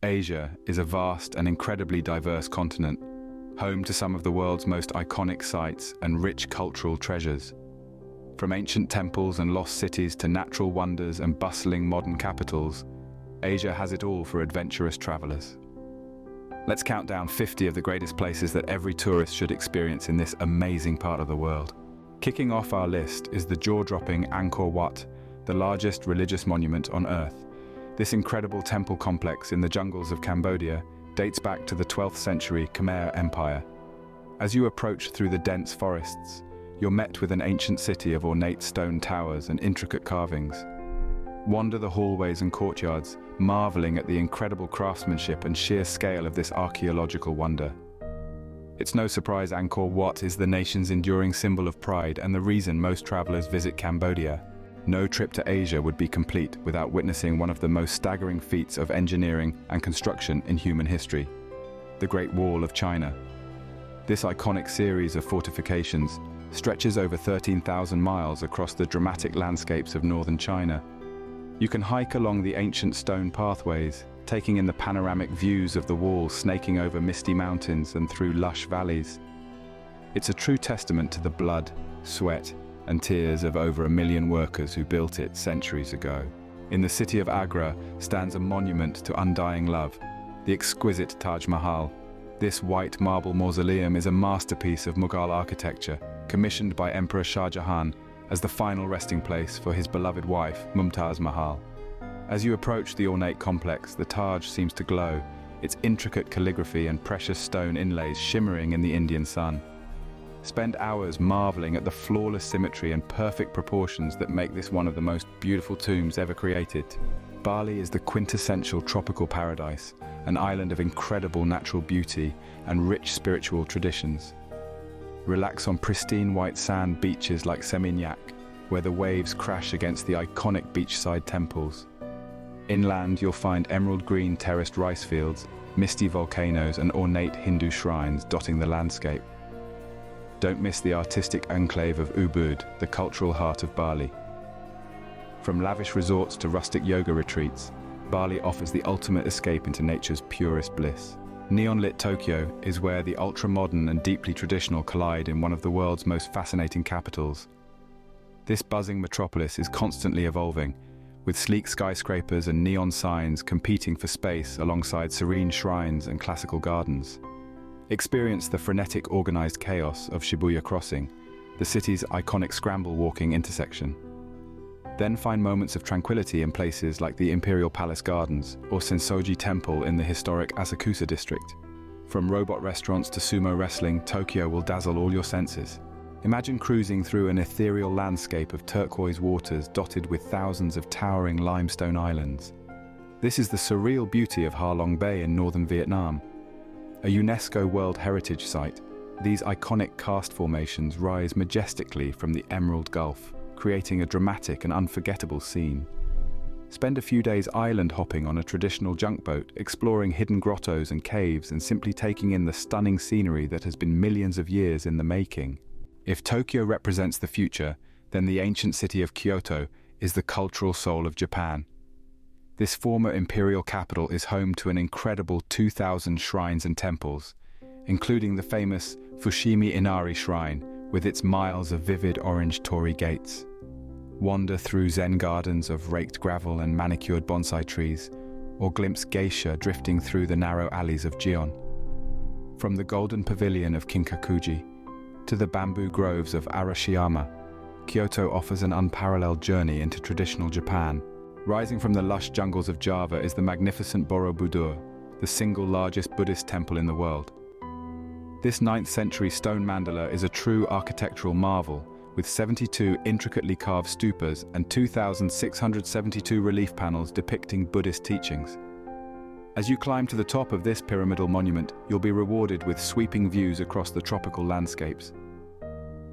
Asia is a vast and incredibly diverse continent, home to some of the world's most iconic sites and rich cultural treasures. From ancient temples and lost cities to natural wonders and bustling modern capitals, Asia has it all for adventurous travelers. Let's count down 50 of the greatest places that every tourist should experience in this amazing part of the world. Kicking off our list is the jaw-dropping Angkor Wat, the largest religious monument on Earth. This incredible temple complex in the jungles of Cambodia dates back to the 12th century Khmer Empire. As you approach through the dense forests, you're met with an ancient city of ornate stone towers and intricate carvings. Wander the hallways and courtyards, marveling at the incredible craftsmanship and sheer scale of this archaeological wonder. It's no surprise Angkor Wat is the nation's enduring symbol of pride and the reason most travelers visit Cambodia. No trip to Asia would be complete without witnessing one of the most staggering feats of engineering and construction in human history, the Great Wall of China. This iconic series of fortifications stretches over 13,000 miles across the dramatic landscapes of northern China. You can hike along the ancient stone pathways, taking in the panoramic views of the wall snaking over misty mountains and through lush valleys. It's a true testament to the blood, sweat, and tears of over 1 million workers who built it centuries ago. In the city of Agra stands a monument to undying love, the exquisite Taj Mahal. This white marble mausoleum is a masterpiece of Mughal architecture, commissioned by Emperor Shah Jahan as the final resting place for his beloved wife, Mumtaz Mahal. As you approach the ornate complex, the Taj seems to glow, its intricate calligraphy and precious stone inlays shimmering in the Indian sun. Spend hours marveling at the flawless symmetry and perfect proportions that make this one of the most beautiful tombs ever created. Bali is the quintessential tropical paradise, an island of incredible natural beauty and rich spiritual traditions. Relax on pristine white sand beaches like Seminyak, where the waves crash against the iconic beachside temples. Inland, you'll find emerald green terraced rice fields, misty volcanoes and ornate Hindu shrines dotting the landscape. Don't miss the artistic enclave of Ubud, the cultural heart of Bali. From lavish resorts to rustic yoga retreats, Bali offers the ultimate escape into nature's purest bliss. Neon-lit Tokyo is where the ultra-modern and deeply traditional collide in one of the world's most fascinating capitals. This buzzing metropolis is constantly evolving, with sleek skyscrapers and neon signs competing for space alongside serene shrines and classical gardens. Experience the frenetic, organized chaos of Shibuya Crossing, the city's iconic scramble-walking intersection. Then find moments of tranquility in places like the Imperial Palace Gardens or Sensoji Temple in the historic Asakusa district. From robot restaurants to sumo wrestling, Tokyo will dazzle all your senses. Imagine cruising through an ethereal landscape of turquoise waters dotted with thousands of towering limestone islands. This is the surreal beauty of Ha Long Bay in northern Vietnam. A UNESCO World Heritage Site, these iconic karst formations rise majestically from the Emerald Gulf, creating a dramatic and unforgettable scene. Spend a few days island hopping on a traditional junk boat, exploring hidden grottos and caves and simply taking in the stunning scenery that has been millions of years in the making. If Tokyo represents the future, then the ancient city of Kyoto is the cultural soul of Japan. This former imperial capital is home to an incredible 2,000 shrines and temples, including the famous Fushimi Inari Shrine with its miles of vivid orange torii gates. Wander through zen gardens of raked gravel and manicured bonsai trees, or glimpse geisha drifting through the narrow alleys of Gion. From the golden pavilion of Kinkakuji to the bamboo groves of Arashiyama, Kyoto offers an unparalleled journey into traditional Japan. Rising from the lush jungles of Java is the magnificent Borobudur, the single largest Buddhist temple in the world. This 9th century stone mandala is a true architectural marvel, with 72 intricately carved stupas and 2,672 relief panels depicting Buddhist teachings. As you climb to the top of this pyramidal monument, you'll be rewarded with sweeping views across the tropical landscapes.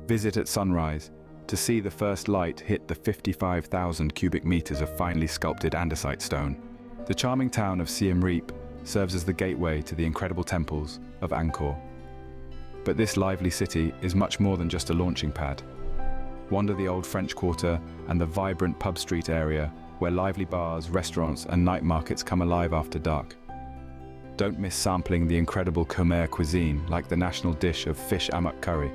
Visit at sunrise to see the first light hit the 55,000 cubic meters of finely sculpted andesite stone. The charming town of Siem Reap serves as the gateway to the incredible temples of Angkor. But this lively city is much more than just a launching pad. Wander the old French Quarter and the vibrant pub street area, where lively bars, restaurants and night markets come alive after dark. Don't miss sampling the incredible Khmer cuisine, like the national dish of fish amak curry.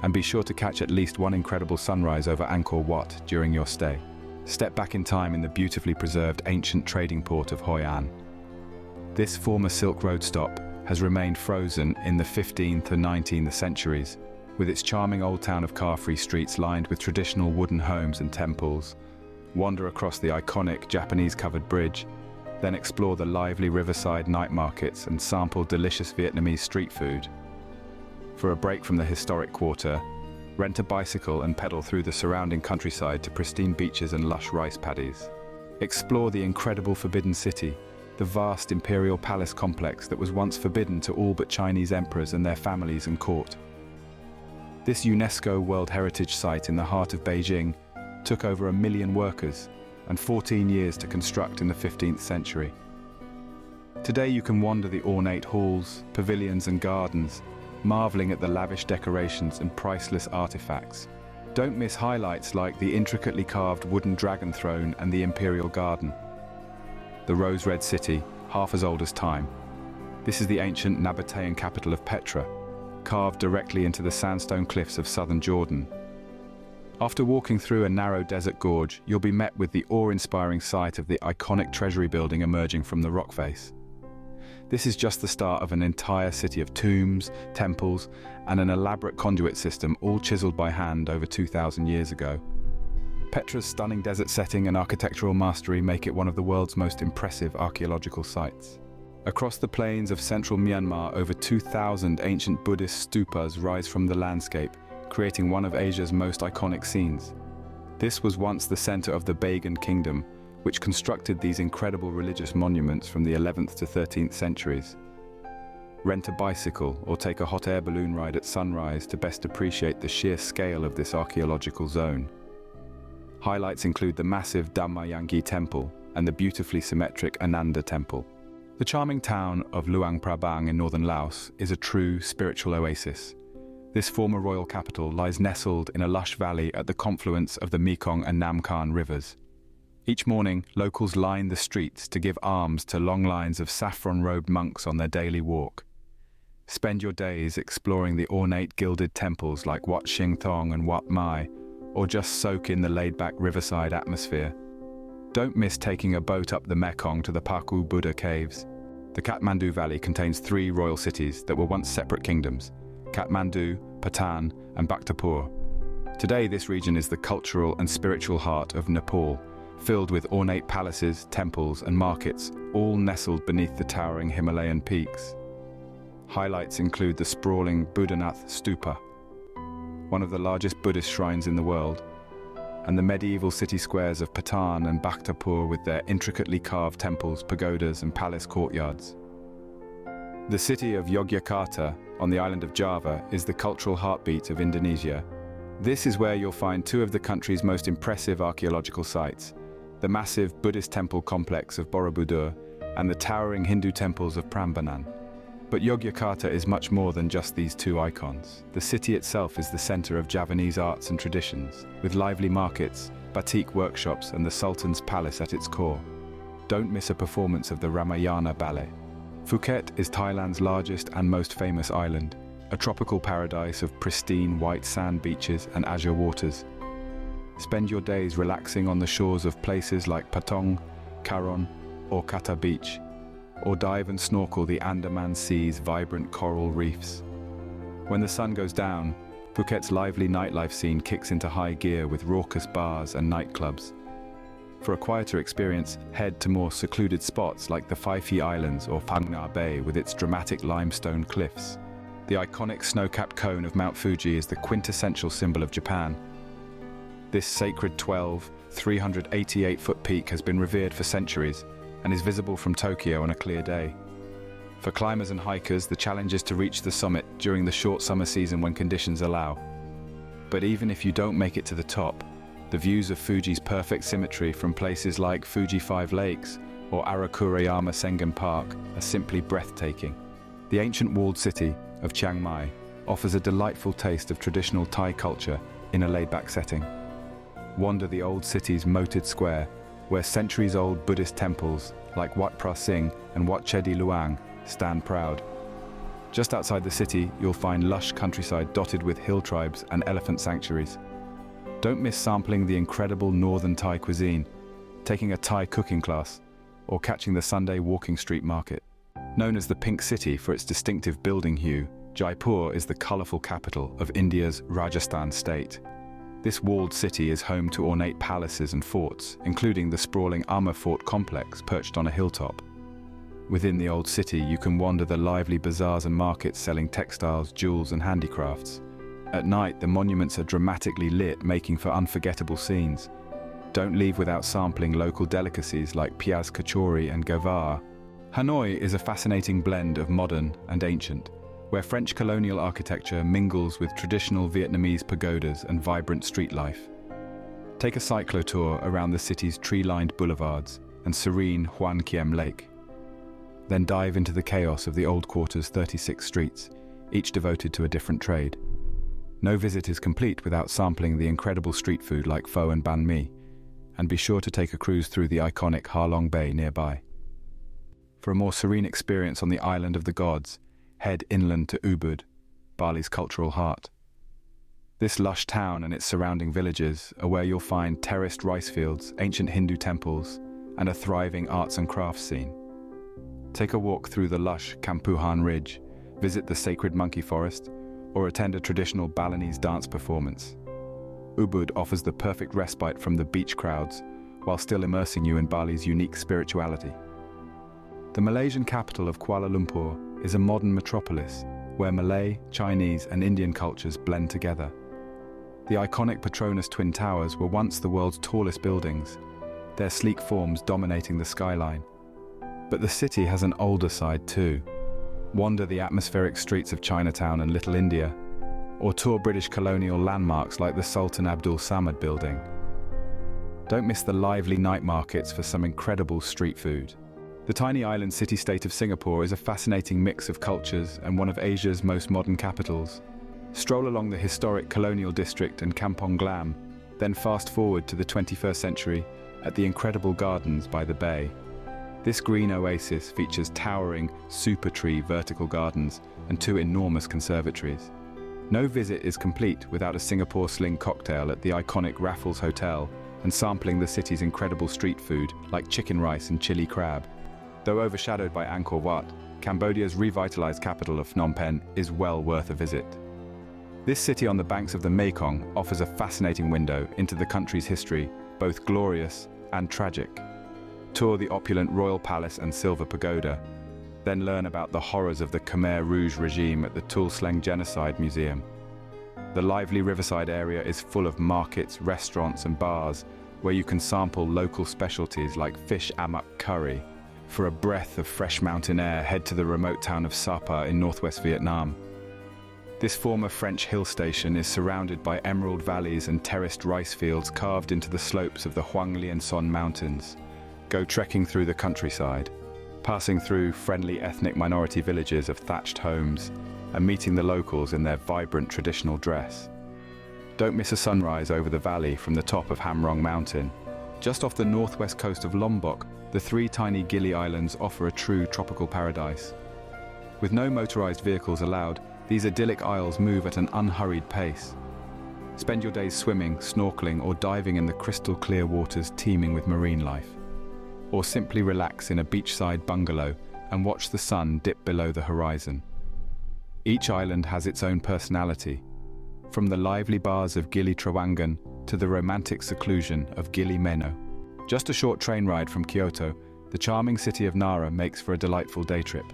And be sure to catch at least one incredible sunrise over Angkor Wat during your stay. Step back in time in the beautifully preserved ancient trading port of Hoi An. This former Silk Road stop has remained frozen in the 15th and 19th centuries, with its charming old town of car-free streets lined with traditional wooden homes and temples. Wander across the iconic Japanese-covered bridge, then explore the lively riverside night markets and sample delicious Vietnamese street food. For a break from the historic quarter, rent a bicycle and pedal through the surrounding countryside to pristine beaches and lush rice paddies. Explore the incredible Forbidden City, the vast imperial palace complex that was once forbidden to all but Chinese emperors and their families and court. This UNESCO World Heritage Site in the heart of Beijing took over 1 million workers and 14 years to construct in the 15th century. Today you can wander the ornate halls, pavilions and gardens, marveling at the lavish decorations and priceless artifacts. Don't miss highlights like the intricately carved wooden dragon throne and the imperial garden. The rose-red city, half as old as time. This is the ancient Nabatean capital of Petra, carved directly into the sandstone cliffs of southern Jordan. After walking through a narrow desert gorge, you'll be met with the awe-inspiring sight of the iconic treasury building emerging from the rock face. This is just the start of an entire city of tombs, temples, and an elaborate conduit system, all chiseled by hand over 2,000 years ago. Petra's stunning desert setting and architectural mastery make it one of the world's most impressive archaeological sites. Across the plains of central Myanmar, over 2,000 ancient Buddhist stupas rise from the landscape, creating one of Asia's most iconic scenes. This was once the center of the Bagan Kingdom, which constructed these incredible religious monuments from the 11th to 13th centuries. Rent a bicycle or take a hot air balloon ride at sunrise to best appreciate the sheer scale of this archaeological zone. Highlights include the massive Dhammayanggi Temple and the beautifully symmetric Ananda Temple. The charming town of Luang Prabang in northern Laos is a true spiritual oasis. This former royal capital lies nestled in a lush valley at the confluence of the Mekong and Nam Khan rivers. Each morning, locals line the streets to give alms to long lines of saffron-robed monks on their daily walk. Spend your days exploring the ornate gilded temples like Wat Shing Thong and Wat Mai, or just soak in the laid-back riverside atmosphere. Don't miss taking a boat up the Mekong to the Paku Buddha caves. The Kathmandu Valley contains 3 royal cities that were once separate kingdoms: Kathmandu, Patan, and Bhaktapur. Today, this region is the cultural and spiritual heart of Nepal, filled with ornate palaces, temples, and markets, all nestled beneath the towering Himalayan peaks. Highlights include the sprawling Buddhanath Stupa, one of the largest Buddhist shrines in the world, and the medieval city squares of Patan and Bhaktapur with their intricately carved temples, pagodas, and palace courtyards. The city of Yogyakarta, on the island of Java, is the cultural heartbeat of Indonesia. This is where you'll find 2 of the country's most impressive archaeological sites: the massive Buddhist temple complex of Borobudur and the towering Hindu temples of Prambanan. But Yogyakarta is much more than just these 2 icons. The city itself is the center of Javanese arts and traditions, with lively markets, batik workshops, and the Sultan's palace at its core. Don't miss a performance of the Ramayana Ballet. Phuket is Thailand's largest and most famous island, a tropical paradise of pristine white sand beaches and azure waters. Spend your days relaxing on the shores of places like Patong, Karon, or Kata Beach, or dive and snorkel the Andaman Sea's vibrant coral reefs. When the sun goes down, Phuket's lively nightlife scene kicks into high gear with raucous bars and nightclubs. For a quieter experience, head to more secluded spots like the Phi Phi Islands or Phang Nga Bay with its dramatic limestone cliffs. The iconic snow-capped cone of Mount Fuji is the quintessential symbol of Japan. This sacred 388-foot peak has been revered for centuries and is visible from Tokyo on a clear day. For climbers and hikers, the challenge is to reach the summit during the short summer season when conditions allow. But even if you don't make it to the top, the views of Fuji's perfect symmetry from places like Fuji 5 Lakes or Arakurayama Sengen Park are simply breathtaking. The ancient walled city of Chiang Mai offers a delightful taste of traditional Thai culture in a laid-back setting. Wander the old city's moated square, where centuries-old Buddhist temples like Wat Phra Singh and Wat Chedi Luang stand proud. Just outside the city, you'll find lush countryside dotted with hill tribes and elephant sanctuaries. Don't miss sampling the incredible northern Thai cuisine, taking a Thai cooking class, or catching the Sunday walking street market. Known as the Pink City for its distinctive building hue, Jaipur is the colourful capital of India's Rajasthan state. This walled city is home to ornate palaces and forts, including the sprawling Amber Fort complex perched on a hilltop. Within the old city, you can wander the lively bazaars and markets selling textiles, jewels and handicrafts. At night, the monuments are dramatically lit, making for unforgettable scenes. Don't leave without sampling local delicacies like piaz kachori and gavar. Hanoi is a fascinating blend of modern and ancient, where French colonial architecture mingles with traditional Vietnamese pagodas and vibrant street life. Take a cyclo-tour around the city's tree-lined boulevards and serene Hoan Kiem Lake. Then dive into the chaos of the old quarter's 36 streets, each devoted to a different trade. No visit is complete without sampling the incredible street food like pho and banh mi, and be sure to take a cruise through the iconic Ha Long Bay nearby. For a more serene experience on the island of the gods, head inland to Ubud, Bali's cultural heart. This lush town and its surrounding villages are where you'll find terraced rice fields, ancient Hindu temples, and a thriving arts and crafts scene. Take a walk through the lush Kampuhan Ridge, visit the sacred monkey forest, or attend a traditional Balinese dance performance. Ubud offers the perfect respite from the beach crowds, while still immersing you in Bali's unique spirituality. The Malaysian capital of Kuala Lumpur is a modern metropolis, where Malay, Chinese and Indian cultures blend together. The iconic Petronas Twin Towers were once the world's tallest buildings, their sleek forms dominating the skyline. But the city has an older side too. Wander the atmospheric streets of Chinatown and Little India, or tour British colonial landmarks like the Sultan Abdul Samad building. Don't miss the lively night markets for some incredible street food. The tiny island city-state of Singapore is a fascinating mix of cultures and one of Asia's most modern capitals. Stroll along the historic colonial district and Kampong Glam, then fast forward to the 21st century at the incredible gardens by the bay. This green oasis features towering super tree vertical gardens and 2 enormous conservatories. No visit is complete without a Singapore sling cocktail at the iconic Raffles Hotel and sampling the city's incredible street food like chicken rice and chili crab. Though overshadowed by Angkor Wat, Cambodia's revitalized capital of Phnom Penh is well worth a visit. This city on the banks of the Mekong offers a fascinating window into the country's history, both glorious and tragic. Tour the opulent Royal Palace and Silver Pagoda, then learn about the horrors of the Khmer Rouge regime at the Tuol Sleng Genocide Museum. The lively riverside area is full of markets, restaurants and bars where you can sample local specialties like fish amak curry. For a breath of fresh mountain air, head to the remote town of Sapa in northwest Vietnam. This former French hill station is surrounded by emerald valleys and terraced rice fields carved into the slopes of the Hoang Lien Son Mountains. Go trekking through the countryside, passing through friendly ethnic minority villages of thatched homes and meeting the locals in their vibrant traditional dress. Don't miss a sunrise over the valley from the top of Ham Rong Mountain. Just off the northwest coast of Lombok, the 3 tiny Gili Islands offer a true tropical paradise. With no motorized vehicles allowed, these idyllic isles move at an unhurried pace. Spend your days swimming, snorkeling, or diving in the crystal clear waters teeming with marine life. Or simply relax in a beachside bungalow and watch the sun dip below the horizon. Each island has its own personality, from the lively bars of Gili Trawangan to the romantic seclusion of Gili Meno. Just a short train ride from Kyoto, the charming city of Nara makes for a delightful day trip.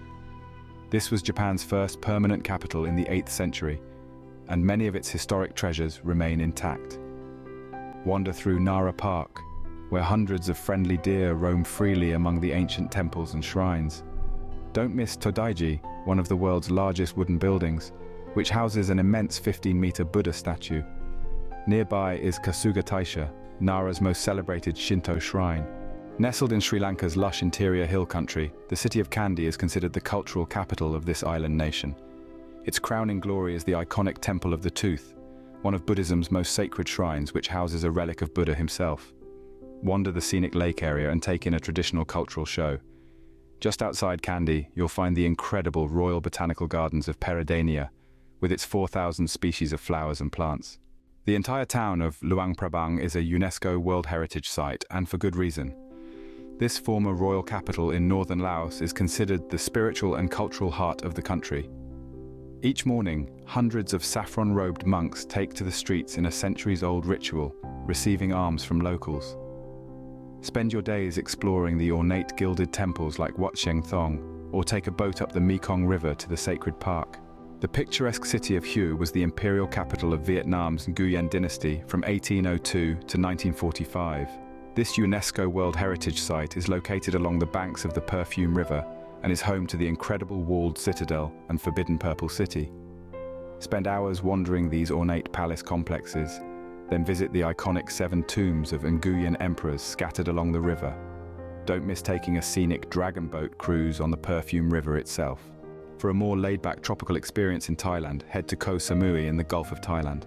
This was Japan's first permanent capital in the 8th century, and many of its historic treasures remain intact. Wander through Nara Park, where hundreds of friendly deer roam freely among the ancient temples and shrines. Don't miss Todaiji, one of the world's largest wooden buildings, which houses an immense 15-meter Buddha statue. Nearby is Kasuga Taisha, Nara's most celebrated Shinto shrine. Nestled in Sri Lanka's lush interior hill country, the city of Kandy is considered the cultural capital of this island nation. Its crowning glory is the iconic Temple of the Tooth, one of Buddhism's most sacred shrines, which houses a relic of Buddha himself. Wander the scenic lake area and take in a traditional cultural show. Just outside Kandy, you'll find the incredible Royal Botanical Gardens of Peradeniya, with its 4,000 species of flowers and plants. The entire town of Luang Prabang is a UNESCO World Heritage Site, and for good reason. This former royal capital in northern Laos is considered the spiritual and cultural heart of the country. Each morning, hundreds of saffron-robed monks take to the streets in a centuries-old ritual, receiving alms from locals. Spend your days exploring the ornate gilded temples like Wat Sheng Thong, or take a boat up the Mekong River to the sacred park. The picturesque city of Hue was the imperial capital of Vietnam's Nguyen dynasty from 1802 to 1945. This UNESCO World Heritage Site is located along the banks of the Perfume River and is home to the incredible walled citadel and forbidden Purple City. Spend hours wandering these ornate palace complexes, then visit the iconic 7 tombs of Nguyen emperors scattered along the river. Don't miss taking a scenic dragon boat cruise on the Perfume River itself. For a more laid-back tropical experience in Thailand, head to Koh Samui in the Gulf of Thailand.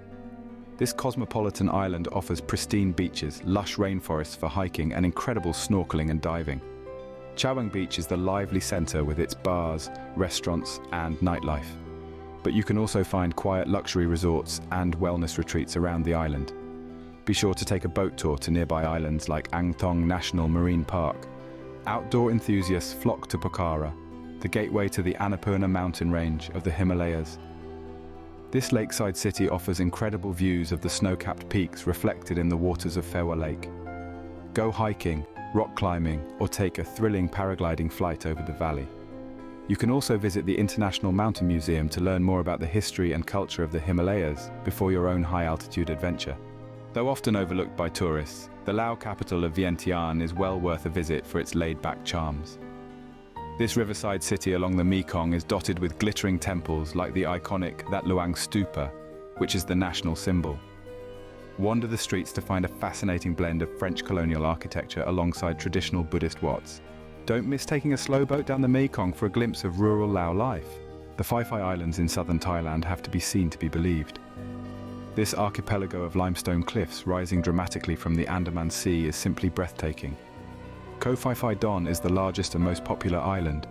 This cosmopolitan island offers pristine beaches, lush rainforests for hiking, and incredible snorkeling and diving. Chaweng Beach is the lively center with its bars, restaurants, and nightlife. But you can also find quiet luxury resorts and wellness retreats around the island. Be sure to take a boat tour to nearby islands like Ang Thong National Marine Park. Outdoor enthusiasts flock to Pokhara, the gateway to the Annapurna mountain range of the Himalayas. This lakeside city offers incredible views of the snow-capped peaks reflected in the waters of Phewa Lake. Go hiking, rock climbing, or take a thrilling paragliding flight over the valley. You can also visit the International Mountain Museum to learn more about the history and culture of the Himalayas before your own high-altitude adventure. Though often overlooked by tourists, the Lao capital of Vientiane is well worth a visit for its laid-back charms. This riverside city along the Mekong is dotted with glittering temples like the iconic That Luang Stupa, which is the national symbol. Wander the streets to find a fascinating blend of French colonial architecture alongside traditional Buddhist wats. Don't miss taking a slow boat down the Mekong for a glimpse of rural Lao life. The Phi Phi Islands in southern Thailand have to be seen to be believed. This archipelago of limestone cliffs rising dramatically from the Andaman Sea is simply breathtaking. Koh Phi Phi Don is the largest and most popular island,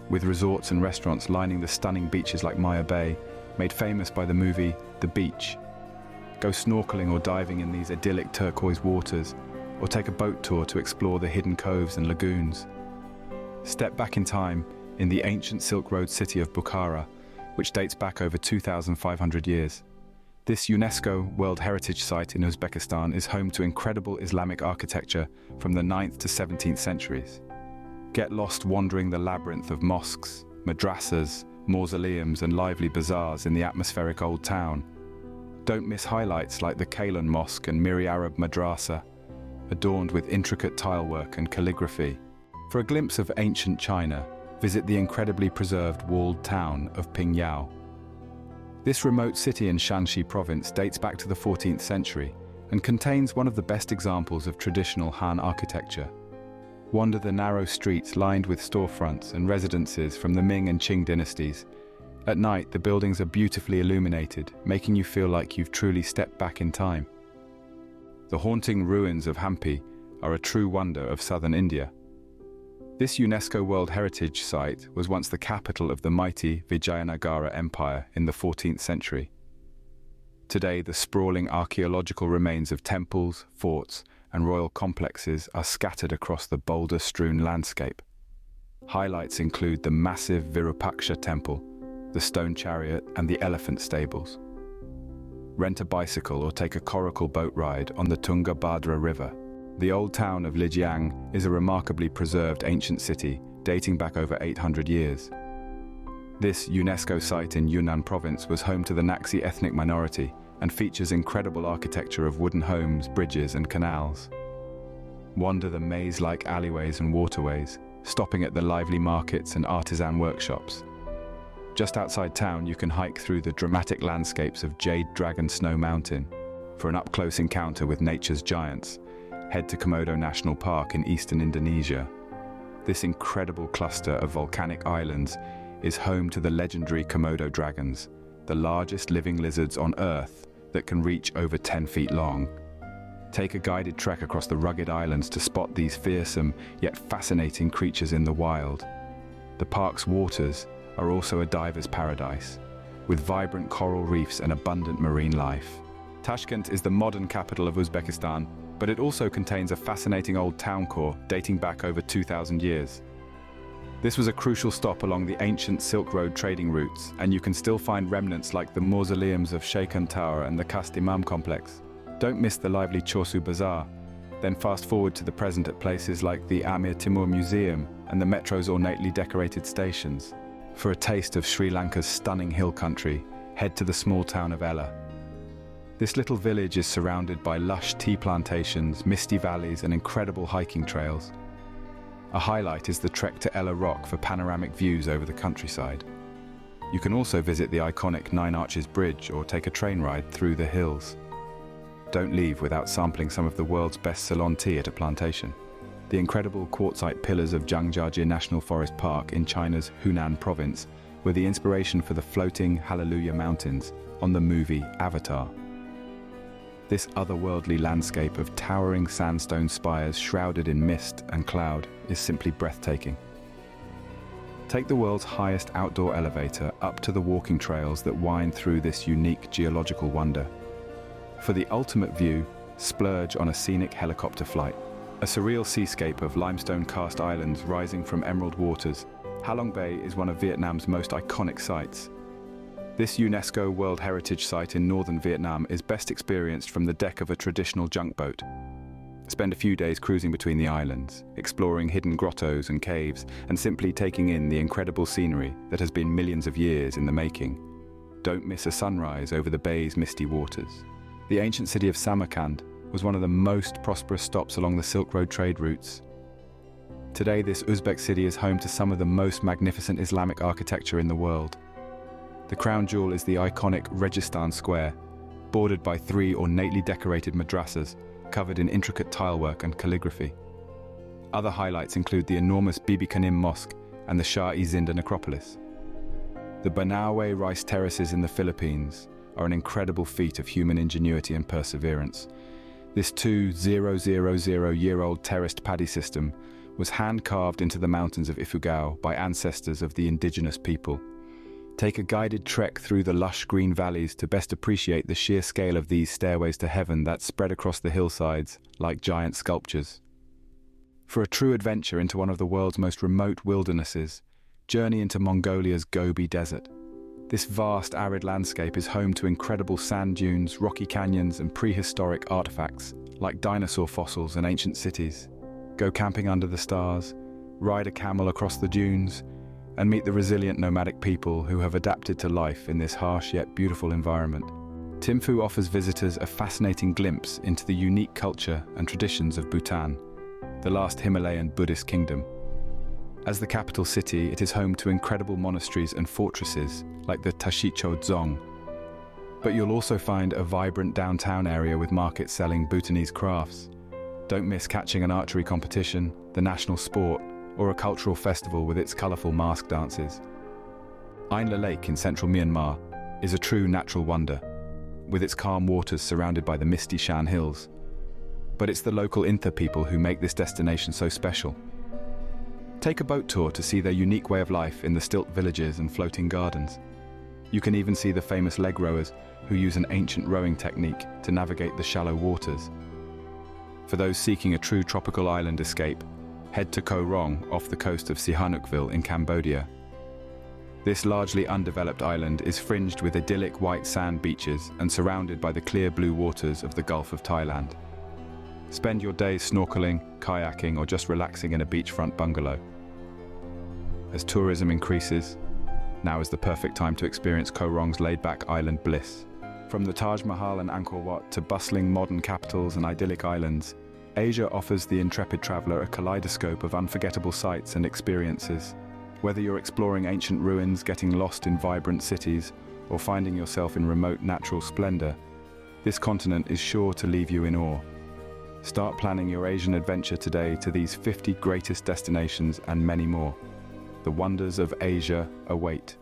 with resorts and restaurants lining the stunning beaches like Maya Bay, made famous by the movie The Beach. Go snorkeling or diving in these idyllic turquoise waters, or take a boat tour to explore the hidden coves and lagoons. Step back in time in the ancient Silk Road city of Bukhara, which dates back over 2,500 years. This UNESCO World Heritage Site in Uzbekistan is home to incredible Islamic architecture from the 9th to 17th centuries. Get lost wandering the labyrinth of mosques, madrasas, mausoleums, and lively bazaars in the atmospheric old town. Don't miss highlights like the Kailan Mosque and Miri Arab Madrasa, adorned with intricate tilework and calligraphy. For a glimpse of ancient China, visit the incredibly preserved walled town of Pingyao. This remote city in Shanxi province dates back to the 14th century and contains one of the best examples of traditional Han architecture. Wander the narrow streets lined with storefronts and residences from the Ming and Qing dynasties. At night, the buildings are beautifully illuminated, making you feel like you've truly stepped back in time. The haunting ruins of Hampi are a true wonder of southern India. This UNESCO World Heritage Site was once the capital of the mighty Vijayanagara Empire in the 14th century. Today, the sprawling archaeological remains of temples, forts, and royal complexes are scattered across the boulder-strewn landscape. Highlights include the massive Virupaksha temple, the stone chariot, and the elephant stables. Rent a bicycle or take a coracle boat ride on the Tungabhadra River. The old town of Lijiang is a remarkably preserved ancient city dating back over 800 years. This UNESCO site in Yunnan province was home to the Naxi ethnic minority and features incredible architecture of wooden homes, bridges, and canals. Wander the maze-like alleyways and waterways, stopping at the lively markets and artisan workshops. Just outside town, you can hike through the dramatic landscapes of Jade Dragon Snow Mountain. For an up-close encounter with nature's giants, head to Komodo National Park in eastern Indonesia. This incredible cluster of volcanic islands is home to the legendary Komodo dragons, the largest living lizards on Earth that can reach over 10 feet long. Take a guided trek across the rugged islands to spot these fearsome yet fascinating creatures in the wild. The park's waters are also a diver's paradise, with vibrant coral reefs and abundant marine life. Tashkent is the modern capital of Uzbekistan, but it also contains a fascinating old town core dating back over 2,000 years. This was a crucial stop along the ancient Silk Road trading routes, and you can still find remnants like the mausoleums of Sheikhan Tower and the Kast Imam complex. Don't miss the lively Chorsu Bazaar. Then fast forward to the present at places like the Amir Timur Museum and the metro's ornately decorated stations. For a taste of Sri Lanka's stunning hill country, head to the small town of Ella. This little village is surrounded by lush tea plantations, misty valleys, and incredible hiking trails. A highlight is the trek to Ella Rock for panoramic views over the countryside. You can also visit the iconic Nine Arches Bridge or take a train ride through the hills. Don't leave without sampling some of the world's best Ceylon tea at a plantation. The incredible quartzite pillars of Zhangjiajie National Forest Park in China's Hunan province were the inspiration for the floating Hallelujah Mountains on the movie Avatar. This otherworldly landscape of towering sandstone spires shrouded in mist and cloud is simply breathtaking. Take the world's highest outdoor elevator up to the walking trails that wind through this unique geological wonder. For the ultimate view, splurge on a scenic helicopter flight. A surreal seascape of limestone karst islands rising from emerald waters, Halong Bay is one of Vietnam's most iconic sites. This UNESCO World Heritage Site in northern Vietnam is best experienced from the deck of a traditional junk boat. Spend a few days cruising between the islands, exploring hidden grottos and caves, and simply taking in the incredible scenery that has been millions of years in the making. Don't miss a sunrise over the bay's misty waters. The ancient city of Samarkand was one of the most prosperous stops along the Silk Road trade routes. Today, this Uzbek city is home to some of the most magnificent Islamic architecture in the world. The crown jewel is the iconic Registan Square, bordered by 3 ornately decorated madrasas covered in intricate tilework and calligraphy. Other highlights include the enormous Bibi Kanim Mosque and the Shah-e Zinda necropolis. The Banawe rice terraces in the Philippines are an incredible feat of human ingenuity and perseverance. This 2,000-year-old terraced paddy system was hand-carved into the mountains of Ifugao by ancestors of the indigenous people. Take a guided trek through the lush green valleys to best appreciate the sheer scale of these stairways to heaven that spread across the hillsides like giant sculptures. For a true adventure into one of the world's most remote wildernesses, journey into Mongolia's Gobi Desert. This vast arid landscape is home to incredible sand dunes, rocky canyons, and prehistoric artifacts like dinosaur fossils and ancient cities. Go camping under the stars, ride a camel across the dunes, and meet the resilient nomadic people who have adapted to life in this harsh yet beautiful environment. Thimphu offers visitors a fascinating glimpse into the unique culture and traditions of Bhutan, the last Himalayan Buddhist kingdom. As the capital city, it is home to incredible monasteries and fortresses like the Tashicho Dzong. But you'll also find a vibrant downtown area with markets selling Bhutanese crafts. Don't miss catching an archery competition, the national sport, or a cultural festival with its colourful mask dances. Ainla Lake in central Myanmar is a true natural wonder, with its calm waters surrounded by the misty Shan Hills. But it's the local Intha people who make this destination so special. Take a boat tour to see their unique way of life in the stilt villages and floating gardens. You can even see the famous leg rowers who use an ancient rowing technique to navigate the shallow waters. For those seeking a true tropical island escape, head to Koh Rong off the coast of Sihanoukville in Cambodia. This largely undeveloped island is fringed with idyllic white sand beaches and surrounded by the clear blue waters of the Gulf of Thailand. Spend your days snorkeling, kayaking, or just relaxing in a beachfront bungalow. As tourism increases, now is the perfect time to experience Koh Rong's laid-back island bliss. From the Taj Mahal and Angkor Wat to bustling modern capitals and idyllic islands, Asia offers the intrepid traveler a kaleidoscope of unforgettable sights and experiences. Whether you're exploring ancient ruins, getting lost in vibrant cities, or finding yourself in remote natural splendor, this continent is sure to leave you in awe. Start planning your Asian adventure today to these 50 greatest destinations and many more. The wonders of Asia await.